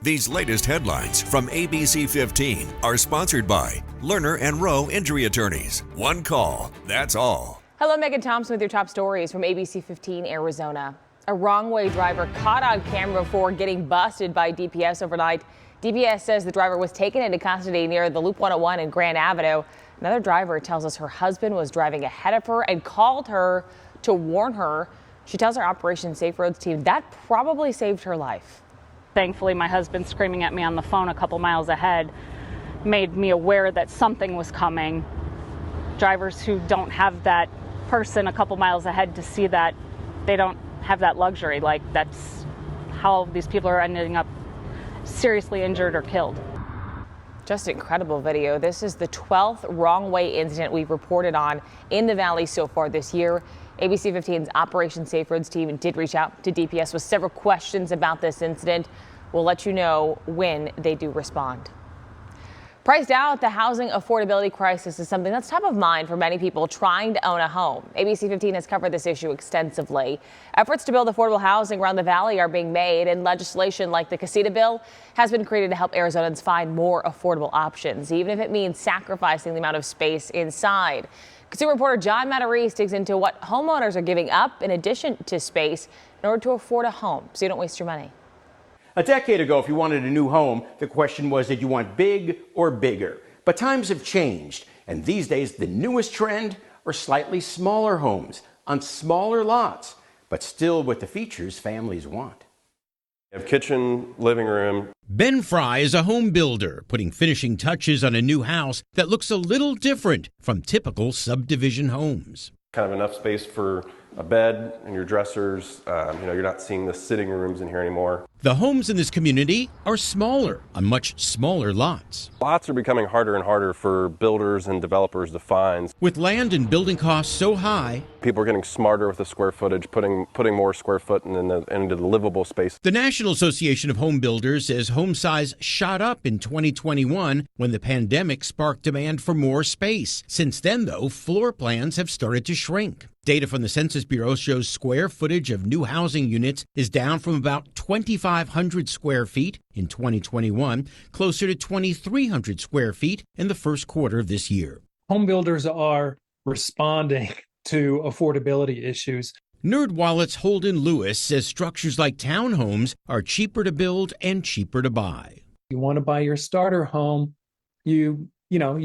These latest headlines from ABC15 are sponsored by Lerner and Rowe Injury Attorneys. One call, that's all. Hello, Megan Thompson with your top stories from ABC15 Arizona. A wrong-way driver caught on camera before getting busted by DPS overnight. DPS says the driver was taken into custody near the Loop 101 and Grand Avenue. Another driver tells us her husband was driving ahead of her and called her to warn her. She tells our Operation Safe Roads team that probably saved her life. Thankfully, my husband screaming at me on the phone a couple miles ahead made me aware that something was coming. Drivers who don't have that person a couple miles ahead to see that, they don't have that luxury. Like, that's how these people are ending up seriously injured or killed. Just incredible video. This is the 12th wrong way incident we've reported on in the valley so far this year. ABC 15's Operation Safe Roads team did reach out to DPS with several questions about this incident. We'll let you know when they do respond. Priced out, the housing affordability crisis is something that's top of mind for many people trying to own a home. ABC 15 has covered this issue extensively. Efforts to build affordable housing around the valley are being made, and legislation like the Casita bill has been created to help Arizonans find more affordable options, even if it means sacrificing the amount of space inside. Consumer reporter John Matarese digs into what homeowners are giving up in addition to space in order to afford a home so you don't waste your money. A decade ago, if you wanted a new home, the question was, did you want big or bigger? But times have changed, and these days the newest trend are slightly smaller homes on smaller lots, but still with the features families want. You have kitchen, living room. Ben Fry is a home builder, putting finishing touches on a new house that looks a little different from typical subdivision homes. Kind of enough space for a bed and your dressers. You're not seeing the sitting rooms in here anymore. The homes in this community are smaller, on much smaller lots. Lots are becoming harder and harder for builders and developers to find. With land and building costs so high, people are getting smarter with the square footage, putting more square foot into the livable space. The National Association of Home Builders says home size shot up in 2021 when the pandemic sparked demand for more space. Since then, though, floor plans have started to shrink. Data from the Census Bureau shows square footage of new housing units is down from about 2,500 square feet in 2021, closer to 2,300 square feet in the first quarter of this year. Home builders are responding to affordability issues. NerdWallet's Holden Lewis says structures like townhomes are cheaper to build and cheaper to buy. You want to buy your starter home, you're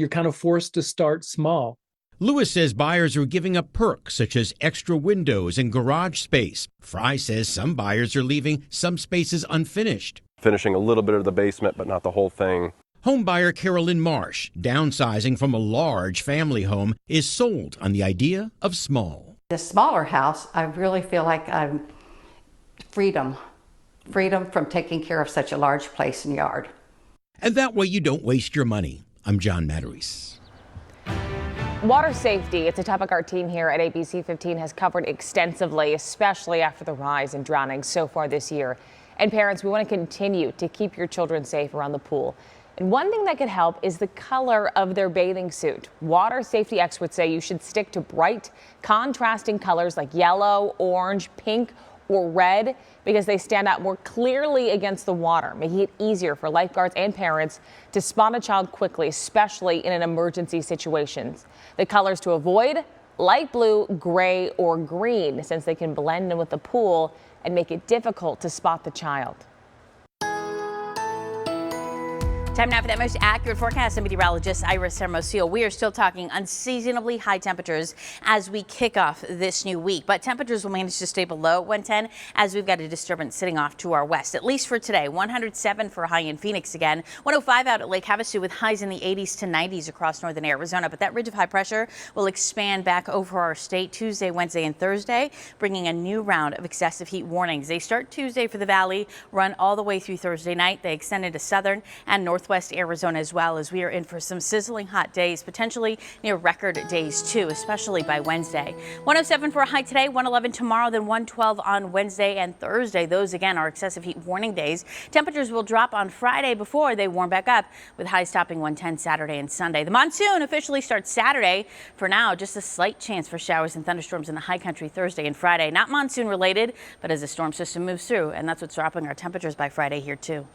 kind of forced to start small. Lewis says buyers are giving up perks such as extra windows and garage space. Fry says some buyers are leaving some spaces unfinished. Finishing a little bit of the basement, but not the whole thing. Homebuyer Carolyn Marsh, downsizing from a large family home, is sold on the idea of small. The smaller house, I really feel like I'm freedom from taking care of such a large place and yard. And that way you don't waste your money. I'm John Matarese. Water safety, it's a topic our team here at ABC 15 has covered extensively, especially after the rise in drowning so far this year. And parents, we want to continue to keep your children safe around the pool. And one thing that could help is the color of their bathing suit. Water safety experts say you should stick to bright, contrasting colors like yellow, orange, pink, or red because they stand out more clearly against the water, making it easier for lifeguards and parents to spot a child quickly, especially in an emergency situations. The colors to avoid: light blue, gray, or green, since they can blend in with the pool and make it difficult to spot the child. Time now for that most accurate forecast. I'm meteorologist Iris Hermosillo. We are still talking unseasonably high temperatures as we kick off this new week, but temperatures will manage to stay below 110 as we've got a disturbance sitting off to our west, at least for today. 107 for a high in Phoenix again, 105 out at Lake Havasu with highs in the 80s to 90s across northern Arizona. But that ridge of high pressure will expand back over our state Tuesday, Wednesday, and Thursday, bringing a new round of excessive heat warnings. They start Tuesday for the valley, run all the way through Thursday night. They extend into southern and northwest Arizona as well, as we are in for some sizzling hot days, potentially near record days too, especially by Wednesday. 107 for a high today, 111 tomorrow, then 112 on Wednesday and Thursday. Those again are excessive heat warning days. Temperatures will drop on Friday before they warm back up, with highs topping 110 Saturday and Sunday. The monsoon officially starts Saturday. For now, just a slight chance for showers and thunderstorms in the high country Thursday and Friday. Not monsoon related, but as the storm system moves through, and that's what's dropping our temperatures by Friday here too.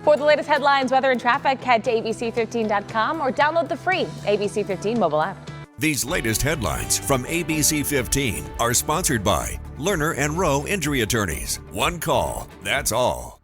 For the latest headlines, weather, and traffic, head to abc15.com or download the free ABC 15 mobile app. These latest headlines from ABC 15 are sponsored by Lerner and Rowe Injury Attorneys. One call, that's all.